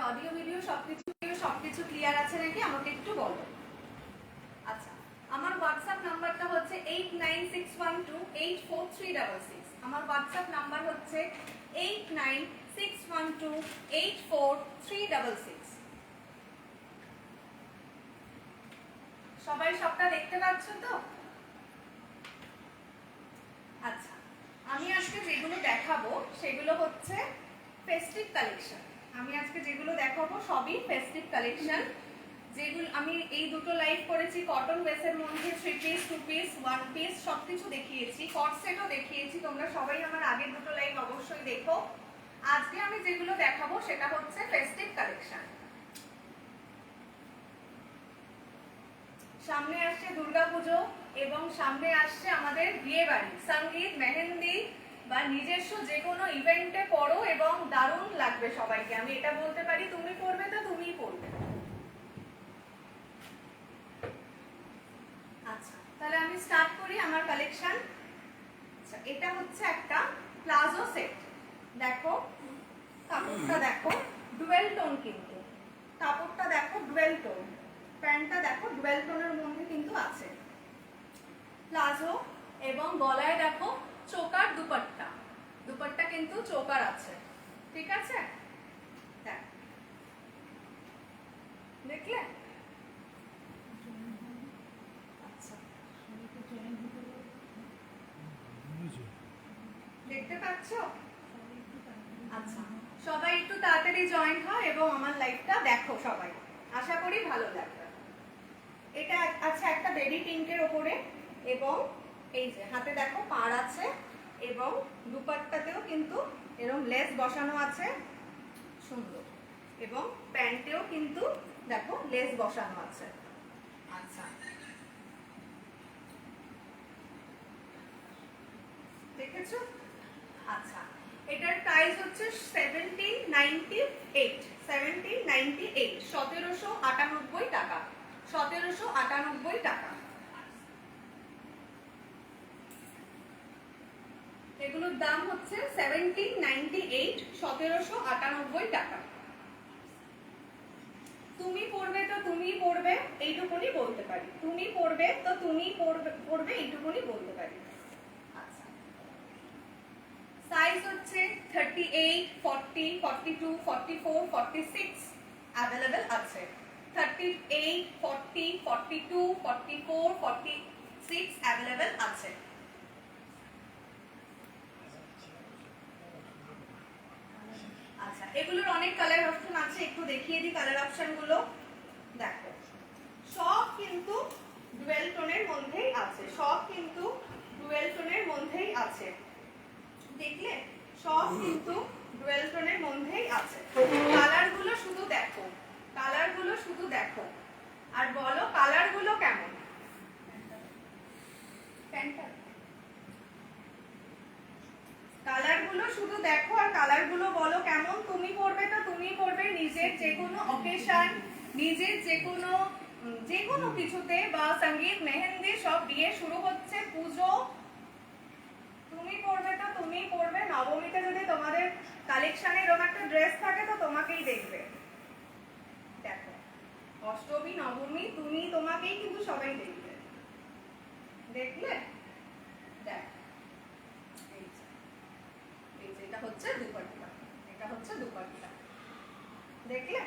Audio video সবকিছু clear আছে নাকি আমাকে একটু বলো। আচ্ছা, আমার হোয়াটসঅ্যাপ নাম্বারটা হচ্ছে 8961284366। আমার হোয়াটসঅ্যাপ নাম্বার হচ্ছে 8961284366। সবাই সবটা দেখতে পাচ্ছ তো? আচ্ছা, আমি আজকে যেগুলো দেখাবো সেগুলো হচ্ছে ফেস্টিভ কালেকশন। আমি আজকে যেগুলো দেখাবো সবই ফেস্টিভ কালেকশন। যেগুলো আমি এই দুটো লাইভ করেছি কটন বেসের মধ্যে 3 পিস 2 পিস 1 পিস সবকিছু দেখিয়েছি, কট সেটও দেখিয়েছি। তোমরা সবাই আমার আগের দুটো লাইভ অবশ্যই দেখো। আজকে আমি যেগুলো দেখাবো সেটা হচ্ছে ফেস্টিভ কালেকশন। সামনে আসছে দুর্গাপুজো এবং সামনে আসছে আমাদের বিয়ে বাড়ি, সঙ্গীত, মেহেন্দি বা নিজস্ব যে কোনো ইভেন্টে পড়ো এবং দারুণ লাগবে সবাইকে। আমি এটা বলতে পারি, তুমি পড়বে তো তুমিই পড়বে। আচ্ছা, তাহলে আমি স্টার্ট করি আমার কালেকশন। আচ্ছা, এটা হচ্ছে একটা প্লাজো সেট। দেখো কাপড়টা, দেখো ডুয়েল টোন, কিন্তু কাপড়টা দেখো ডুয়েল টোন, প্যান্টটা দেখো ডুয়েল টোনের মধ্যে কিন্তু আছে প্লাজো, এবং গলায় দেখো চোকার দুপাট্টা, দুপাট্টা কিন্তু চোকার আছে, ঠিক আছে? দেখলে? আচ্ছা, দেখতে পাচ্ছ? আচ্ছা, সবাই একটু তাড়াতাড়ি জয়েন হয় এবং আমার লাইভটা দেখো সবাই, আশা করি ভালো লাগবে। এটা আছে একটা বেবি পিঙ্কের ওপরে, এবং এই যে হাতে দেখো পাড় আছে, এবং দুপাট্টাতেও কিন্তু এরকম লেস বসানো আছে, সুন্দর, এবং প্যান্টেও কিন্তু দেখো লেস বসানো আছে। আচ্ছা, দেখেছো? আচ্ছা, এটার প্রাইস হচ্ছে 1798, 1798 টাকা, 1798 টাকা। এগুলোর দাম হচ্ছে 1798, 1798 টাকা। তুমি পড়বে তো তুমি পড়বে এইটুকুনি বলতে পারি, তুমি পড়বে তো তুমি পড়বে এইটুকুনি বলতে পারি। আচ্ছা, সাইজ হচ্ছে 38, 40, 42, 44, 46 अवेलेबल আছে। 38, 40, 42, 44, 46 अवेलेबल আছে। আচ্ছা, এগুলোর অনেক কালার অপশন আছে, একটু দেখিয়ে দিই কালার অপশন গুলো। দেখো সব কিন্তু ডুয়েল টোনের মধ্যেই আছে, সব কিন্তু ডুয়েল টোনের মধ্যেই আছে, দেখলে? সব কিন্তু ডুয়েল টোনের মধ্যেই আছে। কালার গুলো শুধু দেখো, কালার গুলো শুধু দেখো আর বলো কালার গুলো কেমন। কালার গুলো শুধু দেখো আর কালার গুলো বলো কেমন। তুমি পড়বে তো তুমি পড়বে নিজের যে কোনো অকেশন, নিজের যে কোনো কিছুতে, বা সঙ্গীত, মেহেন্দি, সব বিয়ে শুরু হচ্ছে, পুজো, তুমি পড়বে তো তুমি পড়বে। নবমীতে যদি তোমাদের কালেকশনে এরকম একটা ড্রেস থাকে তো তোমাকেই দেখবে। দেখো অষ্টমী, নবমী, তুমি তোমাকেই কিন্তু সবাই দেখবে, দেখলে? দেখ, এটা হচ্ছে দুপাট্টা, এটা হচ্ছে দুপাট্টা, দেখলে?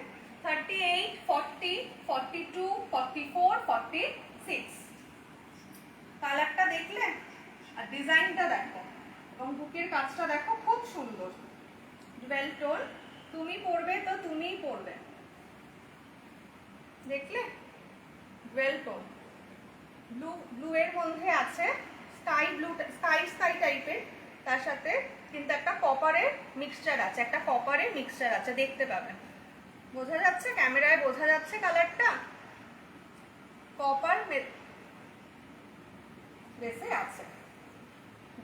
38, 40, 42, 44, 46 কালারটা দেখলে? আর ডিজাইনটা দেখো এবং বুকের কাজটা দেখো, খুব সুন্দর ডুয়েল টোন। তুমি পড়বে তো তুমিই পড়বে, দেখলে? ডুয়েল টোন, ব্লু এর মধ্যে আছে, স্কাই ব্লু, স্কাই টাইপের, তার সাথে কিন্তু একটা কপারের মিক্সচার আছে, একটা কপারের মিক্সচার আছে, দেখতে পাবেন। বোঝা যাচ্ছে? ক্যামেরায় বোঝা যাচ্ছে কালারটা? কপার বেসে আছে।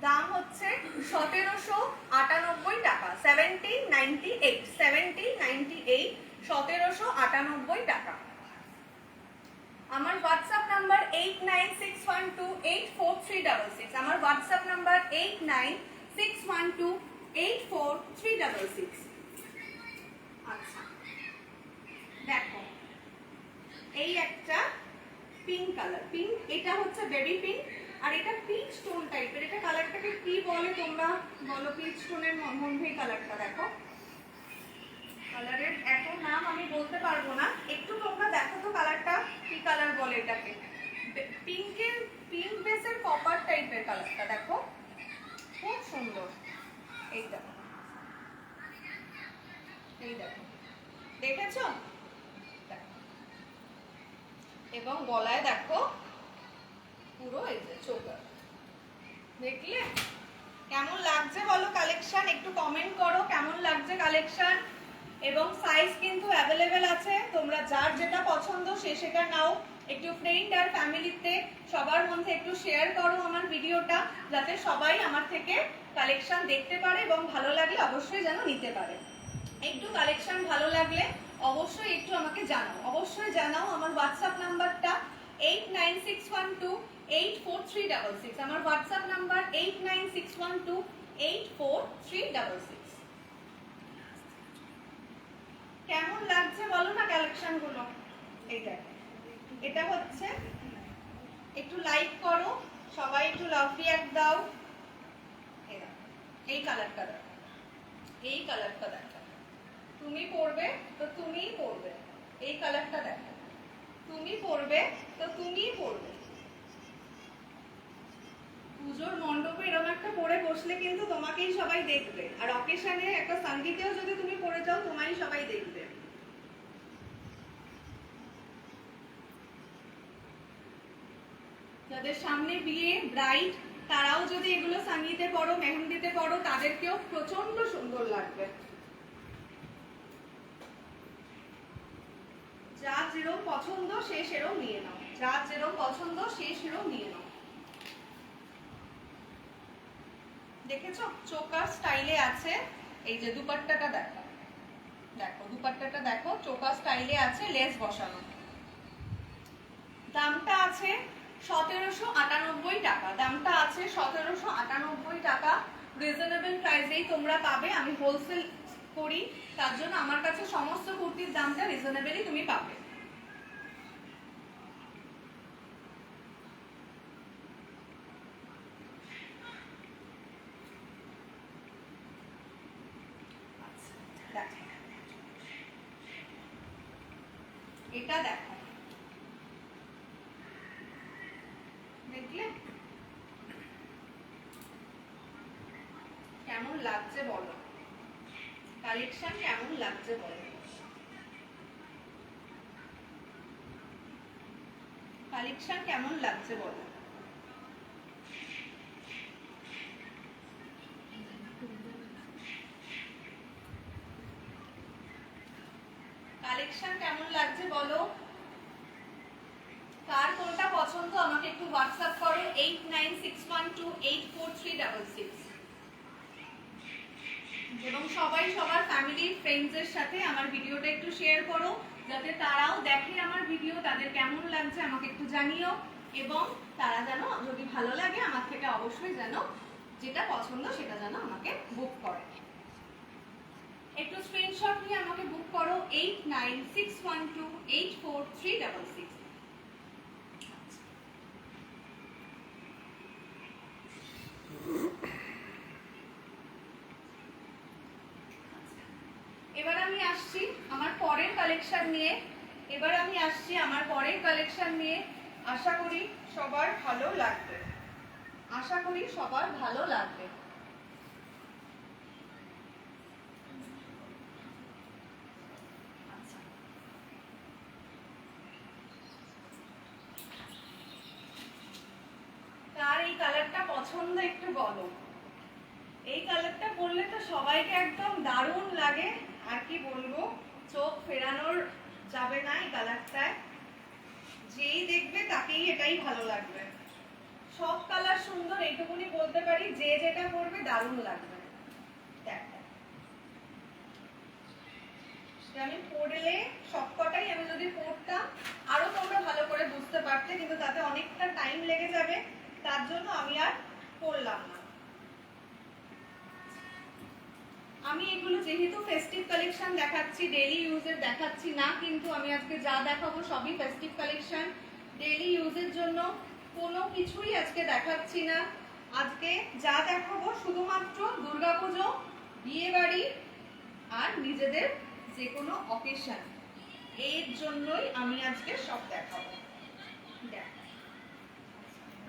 দাম হচ্ছে 1798 টাকা, 1798, 1798, 1798 টাকা। আমার হোয়াটসঅ্যাপ নাম্বার 8961284366, আমার হোয়াটসঅ্যাপ নাম্বার 8961284366। আচ্ছা, এই একটা পিঙ্ক কালার, পিঙ্ক, এটা হচ্ছে বেবি পিঙ্ক, আর এটা পিচ টোন টাইপের। এটা কালারটাকে কি বলে তোমরা বলো? পিচ টোনের মধ্যে কালারটা দেখো, কালারের এত নাম আমি বলতে পারবো না, একটু তোমরা দেখো তো কালারটা কি কালার বলে এটাকে। পিঙ্কের, পিঙ্ক বেসের কপার টাইপের কালারটা দেখো, খুব সুন্দর। এই দেখো, এই দেখো, দেখেছো? এবং গলায় দেখো পুরো এই যে চোকার, দেখলে কেমন লাগছে বলো কালেকশন? একটু কমেন্ট করো কেমন লাগছে কালেকশন। এবং সাইজ কিন্তু অ্যাভেলেবেল আছে, তোমরা যার যেটা পছন্দ সে সেটা নাও। একটু ফ্রেন্ড আর ফ্যামিলিতে সবার মধ্যে একটু শেয়ার করো আমার ভিডিওটা, যাতে সবাই আমার থেকে কালেকশন দেখতে পারে এবং ভালো লাগলে অবশ্যই যেন নিতে পারে। একটু কালেকশন ভালো লাগলে অবশ্যই একটু আমাকে জানাও, অবশ্যই জানাও। আমার হোয়াটসঅ্যাপ নাম্বারটা 8961284366, আমার হোয়াটসঅ্যাপ নাম্বার 8961284366। কেমন লাগছে বলো না কালেকশন গুলো? এই দেখো, এটা হচ্ছে, একটু লাইক করো সবাই, একটু লাভ রিঅ্যাক্ট দাও। এই কালারটা দেখো, এই কালারটা দেখো, তুমি পরবে তো তুমিই পরবে। এই কালারটা দেখো, তুমি পরবে তো তুমিই পরবে। পুজোর মণ্ডপে এরকম একটা পরে বসলে কিন্তু তোমাকেই সবাই দেখবে, আর অকেশনে একটা সঙ্গীতেও যদি তুমি পরে যাও তোমায় সবাই দেখবে। যাদের সামনে বিয়ে, ব্রাইড, তারাও যদি এগুলো সঙ্গীতে পড়ো, মেহেন্দিতে পড়ো, তাদেরকেও প্রচন্ড সুন্দর লাগবে। যা যেরকম পছন্দ সে সেরকম নিয়ে নাও, যা যেরকম পছন্দ সে সেরকম নিয়ে নাও। দেখেছো চোকার স্টাইলে আছে। এই যে দুপাট্টাটা দেখো, দেখো দুপাট্টাটা দেখো, চোকার স্টাইলে আছে, লেস বসানো। দামটা আছে 1798 টাকা, দামটা আছে 1798 টাকা। রিজনেবল প্রাইসেই তোমরা পাবে, আমি হোলসেল করি, তার জন্য আমার কাছে সমস্ত কুর্তির দামটা রিজনেবলই তুমি পাবে। এটা দেখো, দেখলে কেমন লাগছে বলো? কালেকশন কেমন লাগছে বলো? কালেকশন কেমন লাগছে বলো? কালেকশন কেমন লাগছে বলো? কার কোনটা পছন্দ আমাকে একটু হোয়াটসঅ্যাপ করো 8961284366। এবং সবাই সবার ফ্যামিলি ফ্রেন্ডসদের সাথে আমার ভিডিওটা একটু শেয়ার করো, যাতে তারাও দেখে আমার ভিডিও, তাদের কেমন লাগছে আমাকে একটু জানিও। এবং তারা যেন যদি ভালো লাগে আমার থেকে অবশ্যই যেন যেটা পছন্দ সেটা যেন আমাকে বুক করে। একটু স্ক্রিনশট নিয়ে আমাকে বুক করো 8961284366। এবার আমি আসছি আমার পরের কালেকশন নিয়ে, এবার আমি আসছি আমার পরের কালেকশন নিয়ে। আশা করি সবার ভালো লাগবে, আশা করি সবার ভালো লাগবে। কার এই কালারটা পছন্দ একটু বলো? এই কালারটা পরলে তো সবাইকে একদম দারুণ লাগে, আর কি বলবো, চোখ ফেরানোর যাবে না এই কালারটায়। যেই দেখবে তাকেই এটাই ভালো লাগবে। সব কালার সুন্দর এইটুকুনি বলতে পারি, যে যেটা পরবে দারুণ লাগবে। দেখো আমি পরলে সবকটাই আমি যদি পরতাম আরো তোমরা ভালো করে বুঝতে পারতে, কিন্তু তাতে অনেকটা টাইম লেগে যাবে, তার জন্য আমি আর পরলাম না। আমি এগুলো যেহেতু ফেস্টিভ কালেকশন দেখাচ্ছি, ডেইলি ইউজের দেখাচ্ছি না, কিন্তু আমি আজকে যা দেখাবো সবই ফেস্টিভ কালেকশন। ডেইলি ইউজের জন্য কোনো কিছুই আজকে দেখাচ্ছি না। আজকে যা দেখাবো শুধুমাত্র দুর্গাপুজো, বিয়ে বাড়ি আর নিজেদের যে কোনো অকেশন, এর জন্যই আমি আজকে সব দেখাবো। দেখ,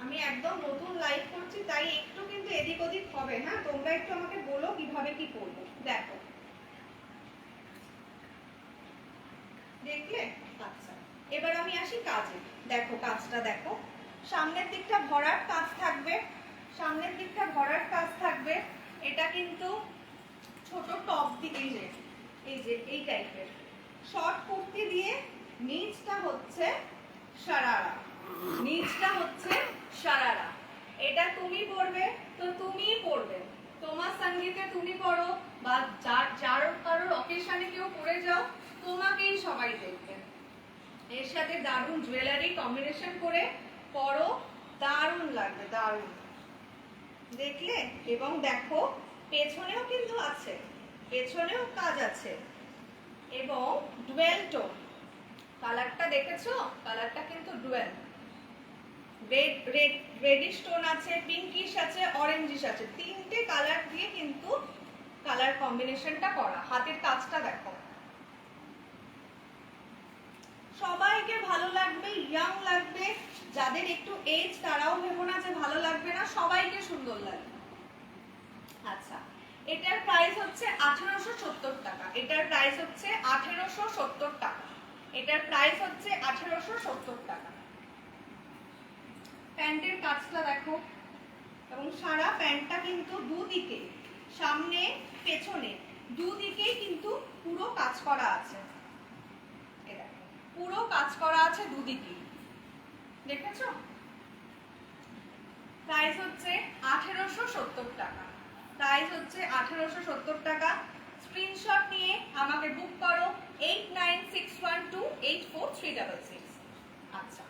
আমি একদম নতুন লাইভ করছি, তাই একটু কিন্তু এদিক ওদিক হবে। হ্যাঁ, তোমরা একটু আমাকে বলো কিভাবে কি করবো। দেখো, দেখলে? আচ্ছা, এবার আমি আসি কাজে। দেখো কাজটা দেখো, সামনের দিকটা ভরাট কাজ থাকবে, সামনের দিকটা ভরাট কাজ থাকবে। এটা কিন্তু ছোট টপ দিকে, এই টাইপের শর্ট কুর্তি দিয়ে নিচটা হচ্ছে সারারা, নিচটা হচ্ছে সারারা। এটা তুমি পরবে তো তুমিই পরবে, তোমার সঙ্গীতে তুমি পরো বা যার কারোর অকেশনে কেউ পরে যাও, তোমাকেই সবাই দেখবে। এর সাথে দারুণ জুয়েলারি কম্বিনেশন করে পরো, দারুণ লাগবে, দারুণ। দেখলে? এবং দেখো পেছনেও কিন্তু আছে, পেছনেও কাজ আছে এবং ডুয়েল টোন। কালারটা দেখেছো? কালারটা কিন্তু ডুয়েল, রেডিশ টোন আছে, পিঙ্কিশ আছে, অরেঞ্জিশ আছে, তিনটে কালার দিয়ে কিন্তু কালার কম্বিনেশনটা করা। হাতের কাজটা দেখো, সবাইকে ভালো লাগবে, ইয়াং লাগবে। যাদের একটু এজ তারাও ভেবো না যে ভালো লাগবে না, সবাইকে সুন্দর লাগবে। আচ্ছা, এটার প্রাইস হচ্ছে 1870 টাকা। এটার প্রাইস হচ্ছে 1870 টাকা। এটার প্রাইস হচ্ছে 1870 টাকা। প্যান্টের কাজটা দেখো, এবং সারা প্যান্টটা কিন্তু দুদিকে, সামনে পেছনে দুদিকেই কিন্তু পুরো কাজ করা আছে। পুরো কাজ করা আছে দুদিকেই, দেখেছো? প্রাইস হচ্ছে 1870 টাকা। প্রাইস হচ্ছে 1870 টাকা। স্ক্রিনশট নিয়ে আমাকে বুক করো 8961284366। আচ্ছা,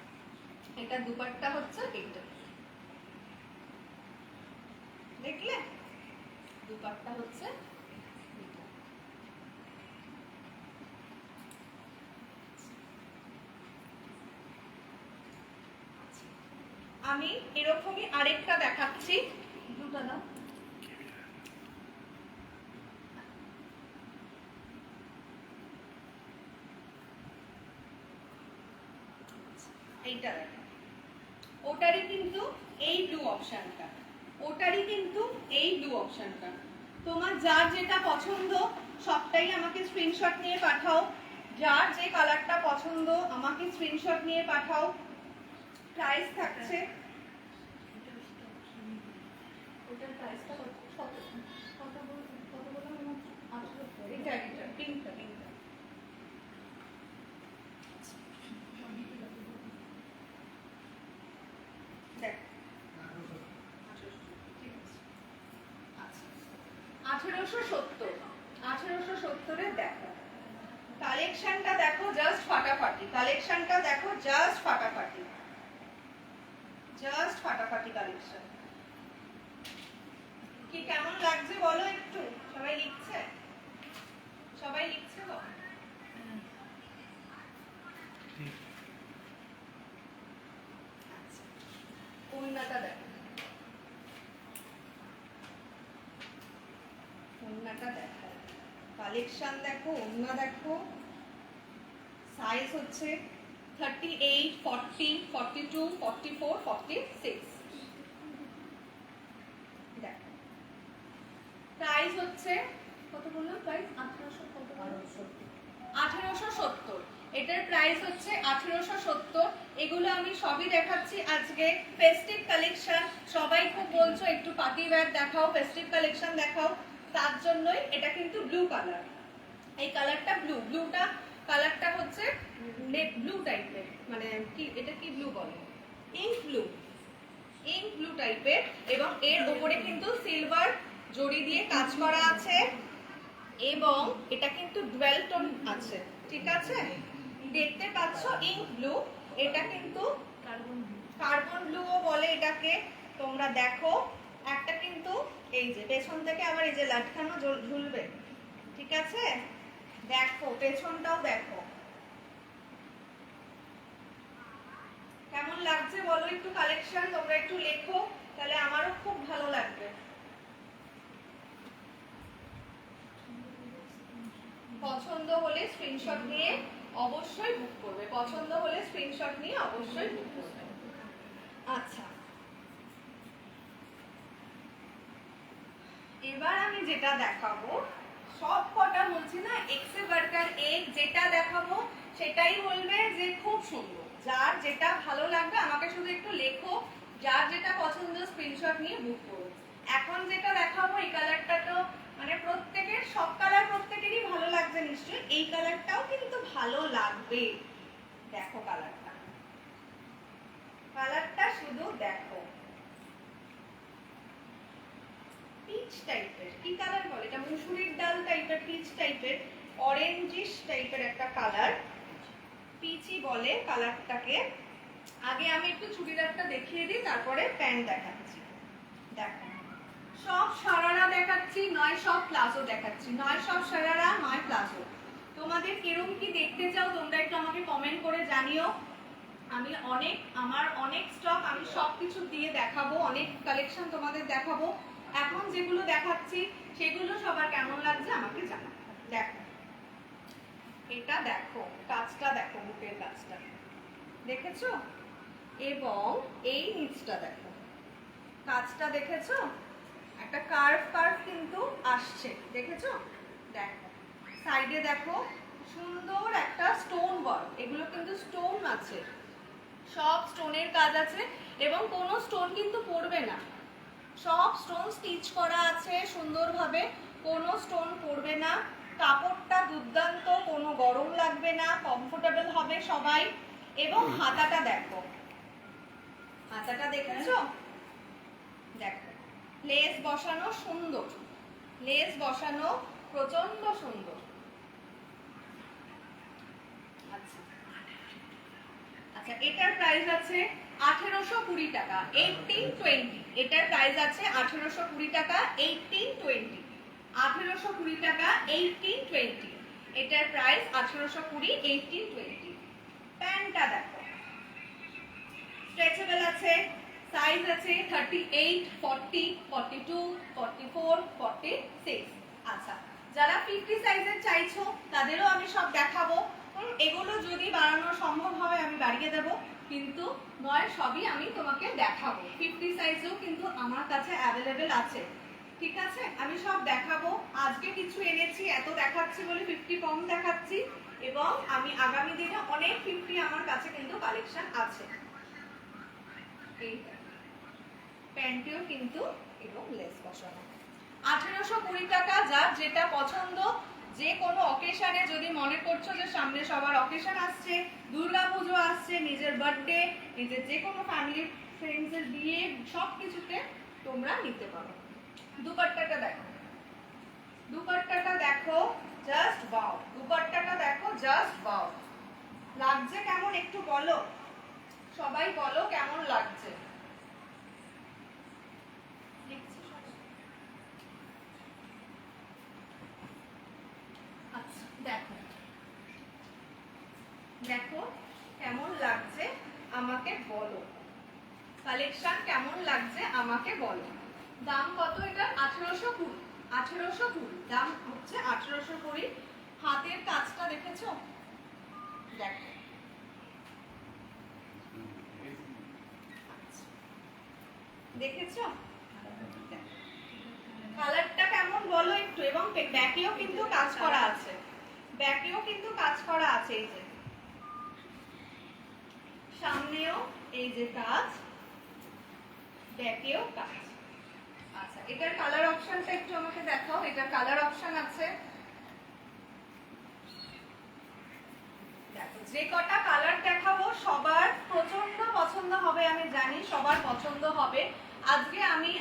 এটা দুপাট্টা হচ্ছে এইটা, দেখলে? দুপাট্টা হচ্ছে এইটা। আমি এরকমই আরেকটা দেখাচ্ছি, দুটো দাও। এইটা দেখো, ওটারই কিন্তু এই ব্লু অপশনটা, ওটারই কিন্তু এই ব্লু অপশনটা। তোমার যার যেটা পছন্দ সবটাই আমাকে স্ক্রিনশট নিয়ে পাঠাও। যার যে কালারটা পছন্দ আমাকে স্ক্রিনশট নিয়ে পাঠাও। প্রাইস থাকছে, ওটার প্রাইসটা কত বললাম? এটা পিঙ্কটা, পিঙ্কটা। দেখ, 1870 দেখো, কালেকশনটা দেখো জাস্ট ফাটাফাটি, কালেকশনটা দেখো জাস্ট ফাটাফাটি, জাস্ট ফাটাফাটি কালেকশন। কি কেমন লাগছে বলো একটু? সবাই লিখছে, সবাই লিখছে তো? ওড়নাটা দেখো, ওড়নাটা দেখো, কালেকশন দেখো, ওড়না দেখো। সাইজ হচ্ছে 38, 40, 42, 44, 46। দেখো, প্রাইস হচ্ছে কত বললাম? প্রাইস 1870। এটার প্রাইস হচ্ছে 1870। এগুলো আমি সবই দেখাচ্ছি আজকে ফেস্টিভ কালেকশন। সবাই খুব বলছো একটু পার্টি ওয়্যার দেখাও, ফেস্টিভ কালেকশন দেখাও, তার জন্যই। এটা কিন্তু ব্লু কালার, এই কালারটা ব্লু, ব্লুটা কালারটা হচ্ছে নেট ব্লু টাইপের, মানে কি এটা কি ব্লু বলে? ইঙ্ক ব্লু, ইঙ্ক ব্লু টাইপের। এবং এর উপরে কিন্তু সিলভার জড়ি দিয়ে কাজ করা আছে এবং এটা কিন্তু ডুয়েল টোন আছে, ঠিক আছে? দেখতে পাচ্ছ ইঙ্ক ব্লু, এটা কিন্তু কার্বন ব্লুও বলে এটাকে। তোমরা দেখো একটা কিন্তু এই যে পেছন থেকে আবার এই যে লাটকানো ঝুলবে, ঠিক আছে? দেখো পেছনটাও দেখো কেমন লাগছে বলো একটু কালেকশন, তোমরা একটু লেখো, তাহলে আমারও খুব ভালো লাগবে। পছন্দ হলে স্ক্রিনশট নিয়ে অবশ্যই বুক করবে, পছন্দ হলে স্ক্রিনশট নিয়ে অবশ্যই বুক করবে। আচ্ছা, এবার আমি যেটা দেখাবো সব কটা বলছি না এক্সে বার্কার এক, যেটা দেখাবো সেটাই বলবে যে খুব সুন্দর। যার যেটা ভালো লাগবে আমাকে শুধু একটু লেখো, যার যেটা পছন্দ স্ক্রিনশট নিয়ে বুক করো। এখন যেটা দেখাবো এই কালারটা তো মানে প্রত্যেকের, সব কালার প্রত্যেকেরই ভালো লাগবে নিশ্চয়ই, এই কালারটাও কিন্তু ভালো লাগবে। দেখো কালারটা, কালারটা শুধু দেখো, পিচ টাইপের, কি কালার বলে এটা, মুসুরির ডাল টাইপের, পিচ টাইপের, অরেঞ্জিশ টাইপের একটা কালার, পিচি বলে কালারটাকে। আগে আমি একটু চুড়িদারটা দেখিয়ে দিই, তারপরে প্যান্ট দেখাচ্ছি। দেখো সব সারারা দেখাচ্ছি, নয় সব প্লাজো দেখাচ্ছি, নয় সব সারারা নয় প্লাজো। তোমাদের কিরকম কি দেখতে চাও তোমরা একটু আমাকে কমেন্ট করে জানিও। আমি আমার অনেক স্টক, আমি সবকিছু দিয়ে দেখাবো, অনেক কালেকশন তোমাদের দেখাবো। এখন যেগুলো দেখাচ্ছি সেগুলো সবার কেমন লাগছে আমাকে জানাও। দেখো এটা, দেখো কাজটা, দেখো বুকের কাজটা দেখেছো, এবং এই নিচটা দেখো, কাজটা দেখেছো, একটা কার্ভ কার্ভ কিন্তু আসছে, দেখেছো? দেখো সাইডে দেখো সুন্দর একটা স্টোন ওয়ার্ক, এগুলো কিন্তু স্টোন আছে, সব স্টোনের কাজ আছে, এবং কোনো স্টোন কিন্তু পড়বে না, সব স্টোন স্টিচ করা আছে সুন্দরভাবে, কোনো স্টোন পড়বে না। কাপড়টা দুর্দান্ত, কোনো গরম লাগবে না, কমফোর্টেবল হবে সবাই। এবং হাতাটা দেখো, হাতাটা দেখেছো? দেখো লেস বসানো সুন্দর, লেস বসানো প্রচন্ড সুন্দর। আচ্ছা আচ্ছা, এটার প্রাইস আছে 1820 টাকা, 1820। এটার প্রাইস আছে 1820 টাকা, 1820, 1820 টাকা, 1820। এটার প্রাইস 1820, 1820। প্যান্টটা দেখো স্ট্রেচেবল আছে, সাইজ আছে 38, 40, 42, 44, 46। আচ্ছা, যারা 50 সাইজের চাইছো তাদেরও আমি সব দেখাবো। এগুলো যদি বাড়ানো সম্ভব হয় আমি বাড়িয়ে দেব, কিন্তু নয় সবই আমি তোমাকে দেখাবো। 50 সাইজও কিন্তু আমার কাছে অ্যাভেলেবেল আছে, ঠিক আছে? আমি সব দেখাবো। আজকে কিছু এনেছি, এত দেখাচ্ছি বলে 50 কম দেখাচ্ছি, এবং আমি আগামী দিনে অনেক 50 আমার কাছে কিন্তু কালেকশন আছে। এইটা প্যান্টেও কিন্তু এবং লেস বসানো। 1820 টাকা, যার যেটা পছন্দ, যে কোনো অকেশনে, যদি মনে করছো যে সামনে সবার অকেশন আসছে, দুর্গাপুজো আসছে, নিজের বার্থডে, নিজের যে কোনো ফ্যামিলি ফ্রেন্ডসের বিয়ে, সব কিছুতে তোমরা নিতে পারো। দুপাট্টাটা দেখো, দুপাট্টাটা দেখো, জাস্ট ওয়াও, দুপাট্টাটা দেখো, জাস্ট ওয়াও। লাগছে কেমন একটু বলো, সবাই বলো কেমন লাগছে। আচ্ছা দেখো, দেখো কেমন লাগছে আমাকে বলো, কালেকশন কেমন লাগছে আমাকে বলো। দাম কত এটা? 1820, 1820 দাম হচ্ছে 1820। হাতের কাজটা দেখেছো? দেখো দেখেছো কালারটা কেমন বলো একটু। এবং ব্যাকেও কিন্তু কাজ করা আছে, ব্যাকেও কিন্তু কাজ করা আছে, এই যে সামনেও এই যে কাজ, ব্যাকেও কাজ। আচ্ছা, এটার কালার অপশনটা একটু আমাকে দেখাও। এটার কালার অপশন আছে, দেখো যে কটা কালার দেখাবো সবার প্রচন্ড পছন্দ হবে, আমি জানি সবার পছন্দ হবে। আজকে আমি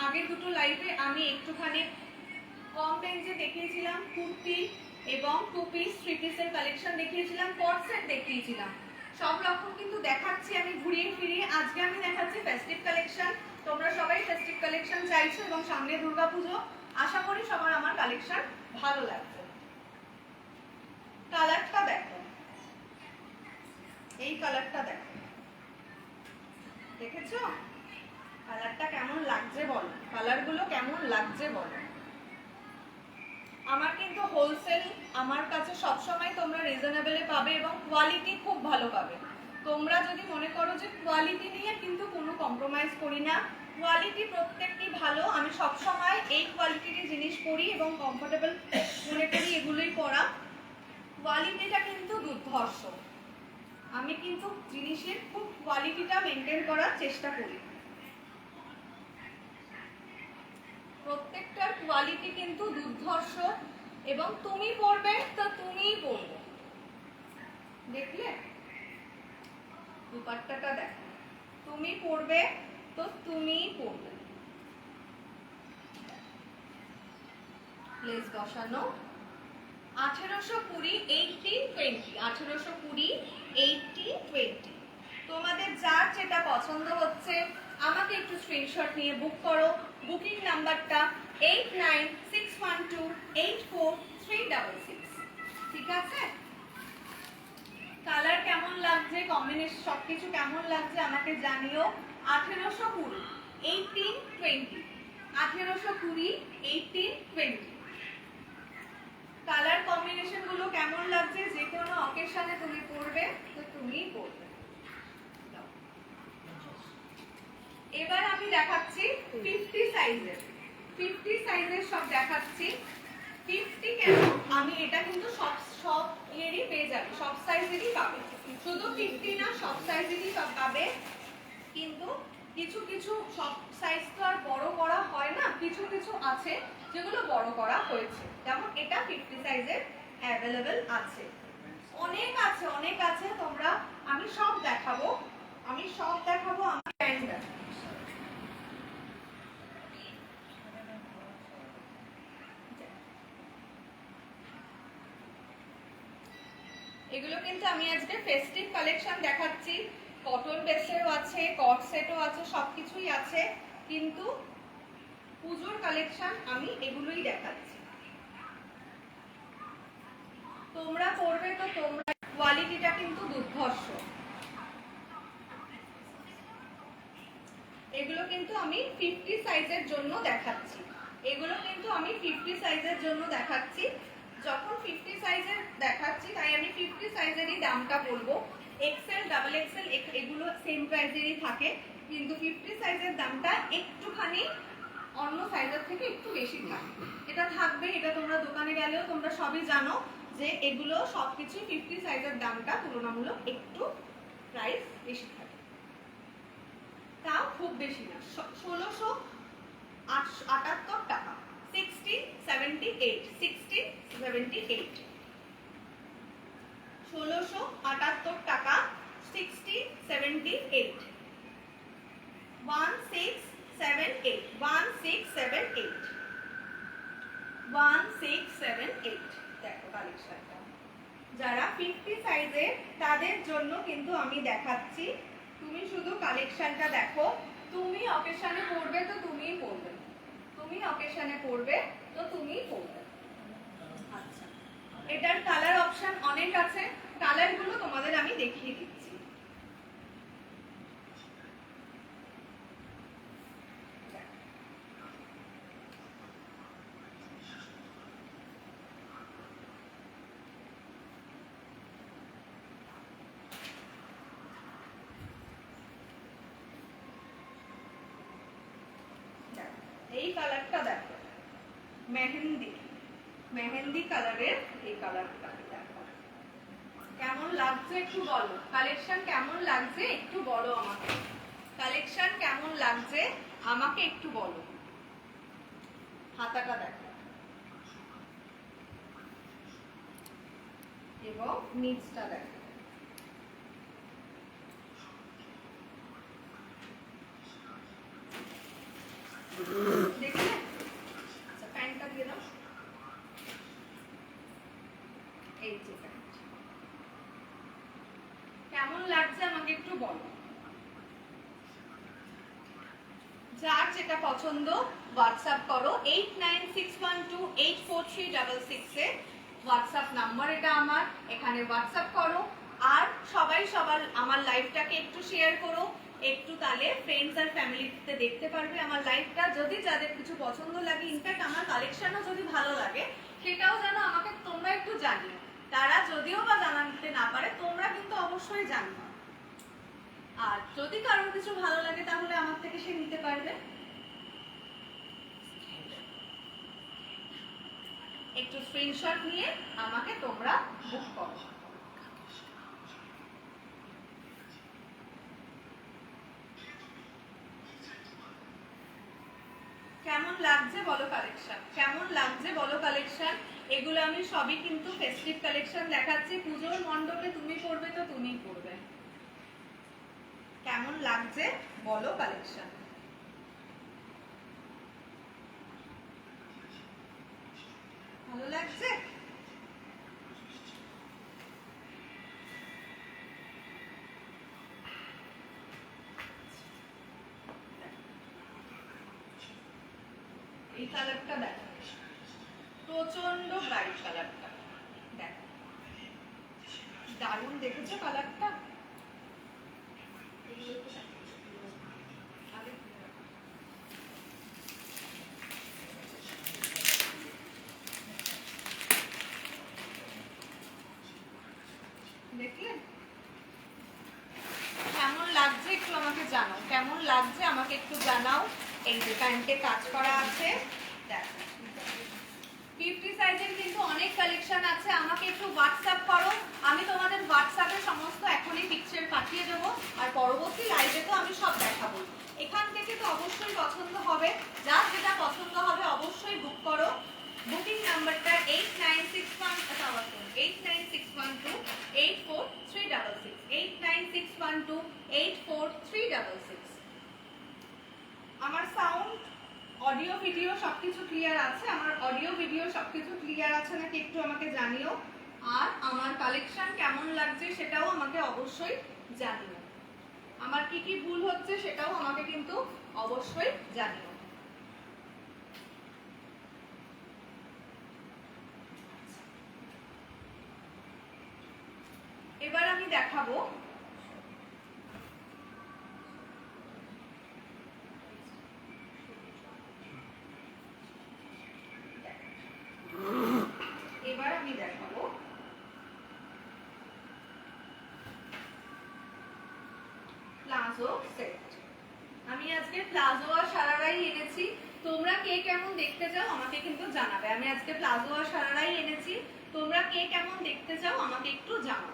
আগের দুটো লাইভে আমি একটুখানি কম রেঞ্জে দেখিয়েছিলাম কুর্তি এবং 2 পিস 3 পিসের কালেকশন দেখিয়েছিলাম, কট সেট দেখিয়েছিলাম, সব রকম কিন্তু দেখাচ্ছি আমি ঘুরিয়ে ফিরিয়ে। আজকে আমি দেখাচ্ছি ফেস্টিভ কালেকশন, তোমরা সবাই ফেস্টিভ কালেকশন চাইছো এবং সামনে দুর্গাপুজো, আশা করি সবার আমার কালেকশন ভালো লাগবে। কালারটা দেখো, এই কালারটা দেখো, দেখেছো কালারটা কেমন লাগছে বলো, কালারগুলো কেমন লাগছে বলো। আমার কিন্তু হোলসেল আমার কাছে সবসময় তোমরা রিজনেবলে পাবে এবং কোয়ালিটি খুব ভালো পাবে। তোমরা যদি মনে করো যে কোয়ালিটি নিয়ে কিন্তু কোনো কম্প্রোমাইজ করি না, কোয়ালিটি প্রত্যেকটি ভালো। আমি সবসময় এই কোয়ালিটির জিনিস পরি এবং কমফোর্টেবল মনে করি এগুলোই পরা। কোয়ালিটিটা কিন্তু দুর্ধর্ষ, আমি কিন্তু জিনিসের খুব কোয়ালিটিটা মেনটেন করার চেষ্টা করি। প্রত্যেকটার কোয়ালিটি কিন্তু দুর্ধর্ষ এবং তুমি পরবে তো তুমিই পরবে। দেখলে দুপাট্টাটা দেখো, তুমি পরবে তো তুমিই পরবে। লেস বসানো 1820 1820 1820 1820। তোমাদের যার যেটা পছন্দ হচ্ছে আমাকে একটু স্ক্রিনশট নিয়ে বুক করো। বুকিং নাম্বারটা 8961284366। ঠিক আছে? কালার কেমন লাগছে, কম্বিনেশন সবকিছু কেমন লাগছে আমাকে জানিও। 1820 1820 1820 1820। কালার কম্বিনেশন গুলো কেমন লাগছে, যে কোনো অকেশনে তুমি পরবে তো তুমিই পরবে। এবার আমি দেখাচ্ছি 50 সাইজের, 50 সাইজের সব দেখাচ্ছি। 50 কেন, আমি এটা কিন্তু সব এরই পেয়ে যাবে, সব সাইজেরই পাবে, শুধু 50 না সব সাইজেরই সব পাবে। কিন্তু কিছু কিছু সব সাইজ তো আর বড় করা হয় না, কিছু কিছু আছে যেগুলো বড় করা হয়েছে, যেমন এটা 50 সাইজের অ্যাভেলেবেল আছে। অনেক আছে অনেক আছে, তোমরা আমি সব দেখাবো, আমি সব দেখাবো। আমার ব্র্যান্ড এগুলো কিন্তু আমি আজকে ফেস্টিভ কালেকশন দেখাচ্ছি। কটন বেসেরও আছে, কট সেটও আছে, সবকিছুই আছে, কিন্তু পুজোর কালেকশন আমি এগুলোই দেখাচ্ছি। তোমরা পড়বে তো তোমরা, কোয়ালিটিটা কিন্তু দুর্ধর্ষ। এগুলো কিন্তু আমি 50 সাইজের জন্য দেখাচ্ছি, এগুলো কিন্তু আমি 50 সাইজের জন্য দেখাচ্ছি। যখন 50 সাইজের দেখাচ্ছি তাই আমি 50 সাইজেরই দামটা বলবো। এক্সেল ডাবল এক্সেল এগুলো সেম প্রাইসেরই থাকে, কিন্তু 50 সাইজের দামটা একটুখানি অন্য সাইজের থেকে একটু বেশি থাকে। এটা থাকবে, এটা তোমরা দোকানে গেলেও তোমরা সবই জানো যে এগুলো সবকিছু 50 সাইজের দামটা তুলনামূলক একটু প্রাইস বেশি থাকে, তাও খুব বেশি না, 1678 টাকা, 1678 1678 1678 টাকা, 1678 1678 1678 1678। দেখো কালেকশনটা যারা 50 সাইজের তাদের জন্য কিন্তু আমি দেখাচ্ছি। তুমি শুধু কালেকশনটা দেখো, তুমি অকেশনে পড়বে তো তুমিই পড়বে, তুমি অকেশনে পড়বে তো তুমিই পড়বে। আচ্ছা, এটার কালার অপশন অনেক আছে, কালারগুলো তোমাদের আমি দেখিয়ে দিচ্ছি। এই কালারটা দেখো, মেহেন্দি মেহেন্দি কালারের এই কালারটা দেখো, কেমন লাগছে একটু বলো। কালেকশন কেমন লাগছে একটু বলো আমাকে, কালেকশন কেমন লাগছে আমাকে একটু বলো। হাতাটা দেখো এবং নিচটা দেখো, দেখলে? আচ্ছা, প্যান্টটা দিয়ে দাও, এই যে প্যান্ট কেমন লাগছে আমাকে একটু বলো। যার যেটা পছন্দ হোয়াটসঅ্যাপ করো 8961284366 এ হোয়াটসঅ্যাপ নাম্বার এটা আমার, এখানে হোয়াটসঅ্যাপ করো। আর সবাই সবার আমার লাইভটাকে একটু শেয়ার করো, একটু তাহলে ফ্রেন্ডস আর ফ্যামিলিতে দেখতে পারবে আমার লাইভটা। যদি যাদের কিছু পছন্দ লাগে, ইনফ্যাক্ট আমার কালেকশনও যদি ভালো লাগে সেটাও যেন আমাকে তোমরা একটু জানিও। তারা যদিও বা জানাতে না পারে, তোমরা কিন্তু অবশ্যই জানো। আর যদি কারোর কিছু ভালো লাগে তাহলে আমার থেকে সে নিতে পারবে। একটু স্ক্রিনশট নিয়ে আমাকে তোমরা বুক করো। কেমন লাগছে বলো কালেকশন, কেমন লাগছে বলো কালেকশন। এগুলো আমি সবই কিন্তু ফেস্টিভ কালেকশন দেখাচ্ছি। পুজোর মণ্ডপে তুমি পরবে তো তুমিই পরবে। কেমন লাগছে বলো কালেকশন। ভালো লাগছে? এই কালারটা দেখো, প্রচন্ড ব্রাইট কালারটা, দেখো দারুণ, দেখেছো কালারটা? দেখলে কেমন লাগছে একটু আমাকে জানাও, কেমন লাগছে আমাকে একটু জানাও। এই যে প্যান্টে কাজ করা আছে, দেখো 50 সাইজের কিন্তু অনেক কালেকশন আছে। আমাকে একটু হোয়াটসঅ্যাপ করো, আমি তোমাদের হোয়াটসঅ্যাপে সমস্ত এখনই পিকচার পাঠিয়ে দেবো। আর পরবর্তী লাইভে তো আমি সব দেখাবো। এখান থেকে তো অবশ্যই পছন্দ হবে, যার যেটা পছন্দ হবে অবশ্যই বুক করো। বুকিং নাম্বারটা 8961284366 8961284366। আমার সাউন্ড, অডিও ভিডিও সবকিছু ক্লিয়ার আছে? আমার অডিও ভিডিও সবকিছু ক্লিয়ার আছে নাকি একটু আমাকে জানিও। আর আমার কালেকশন কেমন লাগছে সেটাও আমাকে অবশ্যই জানিও। আমার কি কি ভুল হচ্ছে সেটাও আমাকে কিন্তু অবশ্যই জানিও। এবার আমি দেখাবো প্লাজো সেট। আমি আজকে প্লাজো আর সারারাই এনেছি। তোমরা কে কেমন দেখতে চাও আমাকে কিন্তু জানাবে। আমি আজকে প্লাজো আর সারারাই এনেছি, তোমরা কে কেমন দেখতে চাও আমাকে একটু জানাও।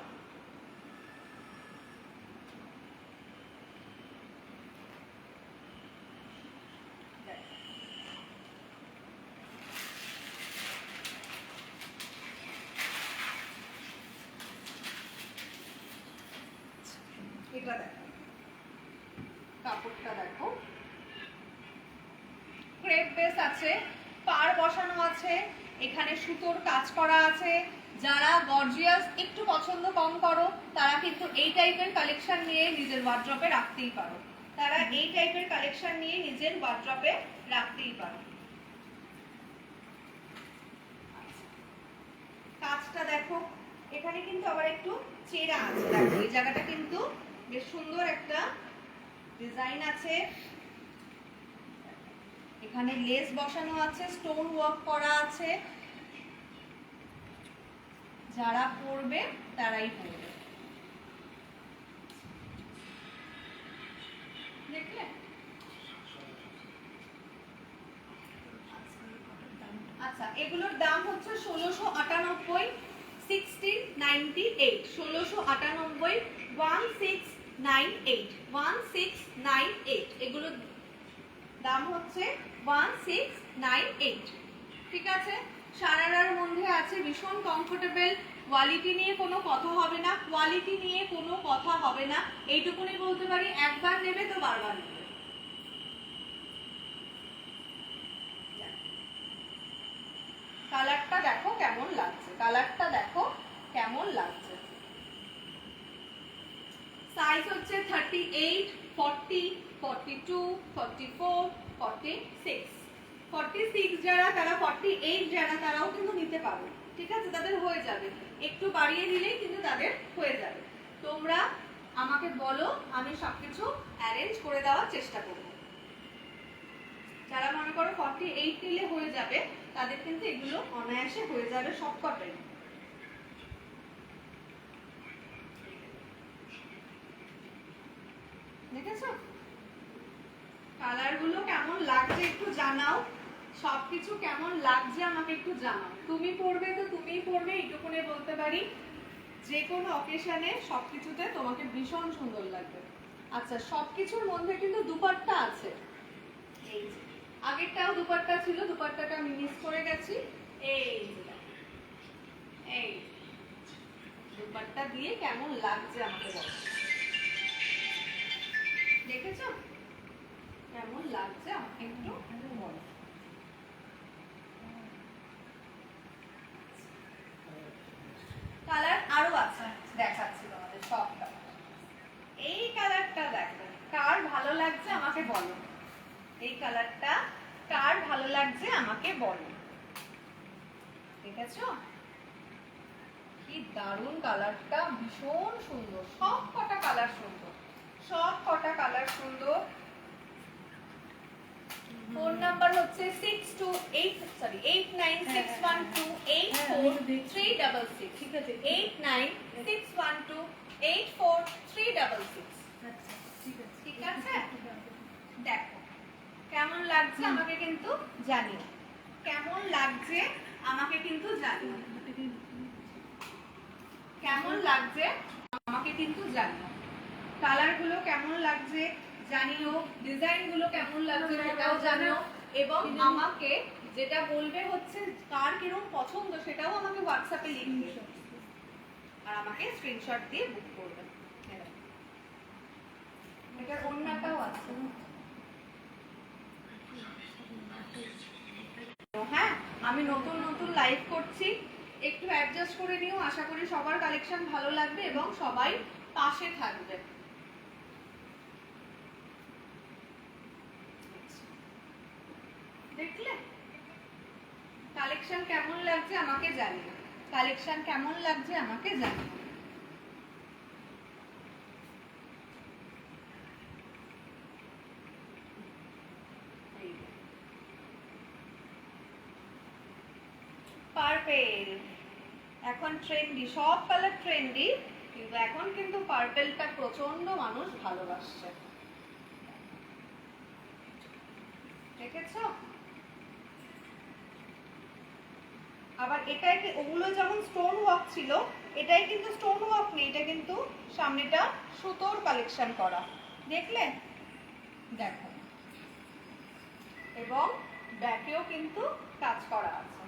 এটা দেখো, কাপড়টা দেখো, ক্রেপ বেস আছে, পার বসানো আছে, এখানে সুতোর কাজ করা আছে। যারা গর্জিয়াস একটু পছন্দ কম করো তারা কিন্তু এই টাইপের কালেকশন নিয়ে নিজের ওয়ার্ড্রপে রাখতেই পারো, তারা এই টাইপের কালেকশন নিয়ে নিজের ওয়ার্ড্রপে রাখতেই পারো। কাজটা দেখো, এখানে কিন্তু আবার একটু চেরা আছে, দেখো এই জায়গাটা কিন্তু বেশ সুন্দর একটা ডিজাইন আছে। এখানে লেস বসানো আছে, স্টোন ওয়ার্ক করা আছে। যারা পরবে তারাই পরবে, দেখলে? আচ্ছা, এগুলোর দাম হচ্ছে 1698, 1698, 1698, 1698, 1698। এগুলোর দাম হচ্ছে 1698। ঠিক আছে, সারারার মধ্যে আছে, ভীষণ কমফোর্টেবল। কোয়ালিটি নিয়ে কোনো কথা হবে না, কোয়ালিটি নিয়ে কোনো কথা হবে না, এইটুকুনি বলতে পারি। একবার নেবে তো বারবার নেবে। কালারটা দেখো কেমন লাগছে, কালারটা দেখো কেমন লাগছে। সাইজ হচ্ছে 38, 40, 42, 44, 46। 46 যারা, তারা 48 যারা, তারাও কিন্তু নিতে পারো, ঠিক আছে? তাদের হয়ে যাবে, একটু বাড়িয়ে দিলেই কিন্তু তাদের হয়ে যাবে। তোমরা আমাকে বলো, আমি সবকিছু অ্যারেঞ্জ করে দেওয়ার চেষ্টা করব। যারা মনে করো 48 নিলে হয়ে যাবে, তাদের কিন্তু এগুলো অনায়াসে হয়ে যাবে সবকটাই। দেখেছো কালার গুলো কেমন লাগছে একটু জানাও, সবকিছু কেমন লাগছে আমাকে একটু জানাও। তুমি পরবে তো তুমিই পরবে, এইটুকুনে বলতে পারি। যে কোনো অকেশনে সবকিছুতে তোমাকে ভীষণ সুন্দর লাগবে। আচ্ছা, সবকিছুর মধ্যে কিন্তু দুপাট্টা আছে। এই যে আগেরটাও দুপাট্টা ছিল, দুপাট্টাটা আমি মিস করে গেছি। এই যে এই দুপাট্টা দিয়ে কেমন লাগছে আমাকে বলো, দেখেছো কেমন লাগছে আমাকে একটু বলো। কালার আরো আছে, দেখাচ্ছি তোমাদের সবটা। এই কালারটা দেখো, কার ভালো লাগছে আমাকে বলো। এই কালারটা কার ভালো লাগছে আমাকে বলো। দেখেছো কি দারুণ কালারটা, ভীষণ সুন্দর। সব কটা কালার সুন্দর, সব কটা কালার সুন্দর। ফোন নাম্বার হচ্ছে 8961284366। ঠিক আছে, 8961284366। ঠিক আছে, দেখো কেমন লাগছে আমাকে কিন্তু জানিও, কেমন লাগছে আমাকে কিন্তু জানিও, কেমন লাগছে আমাকে কিন্তু জানিও। কালার গুলো কেমন লাগছে জানিও, ডিজাইন গুলো কেমন লাগছে সেটাও জানিও, এবং আমাকে যেটা বলবে হচ্ছে কার কিরকম পছন্দ সেটাও আমাকে হোয়াটসঅ্যাপে লিখবে, আর আমাকে স্ক্রিনশট দিয়ে বুক করবে। এটার অন্যটাও আছে। হ্যাঁ, আমি নতুন নতুন লাইভ করছি, একটু অ্যাডজাস্ট করে নিও। আশা করি সবার কালেকশন ভালো লাগবে এবং সবাই পাশে থাকবে। দেখলে কালেকশন কেমন লাগছে আমাকে জানিও, কালেকশন কেমন লাগছে আমাকে জানিও। পার্পেল এখন ট্রেন্ডি, সব কালার ট্রেন্ডি, কিন্তু এখন কিন্তু পার্পেলটা প্রচন্ড মানুষ ভালোবাসছে। দেখেছো আবার এটাই, ওগুলো যেমন স্টোন ওয়ার্ক ছিল, এটাই কিন্তু স্টোন ওয়ার্ক নেই, এটা কিন্তু সামনেটা সুতোর কালেকশন করা। দেখলে দেখো, এবং ব্যাকেও কিন্তু কাজ করা আছে,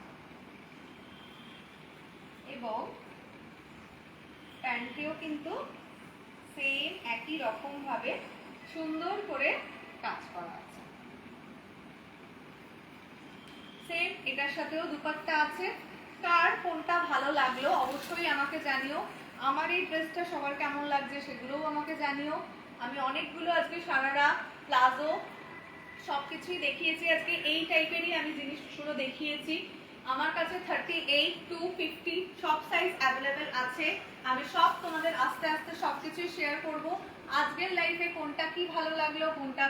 এবং প্যান্টেও কিন্তু সেম একই রকম ভাবে সুন্দর করে কাজ করা আছে। সেম এটার সাথেও দুপাট্টা আছে। কার কোনটা ভালো লাগলো অবশ্যই আমাকে জানিও। আমার এই ড্রেসটা সবার কেমন লাগছে সেগুলোও আমাকে জানিও। আমি অনেকগুলো আজকে সারারা, প্লাজো সবকিছুই দেখিয়েছি, আজকে এই টাইপেরই আমি জিনিসগুলো দেখিয়েছি। আমার কাছে 38 to 50 সব সাইজ অ্যাভেলেবেল আছে। আমি সব তোমাদের আস্তে আস্তে সবকিছুই শেয়ার করব। আজকের লাইফে কোনটা কি ভালো লাগলো, কোনটা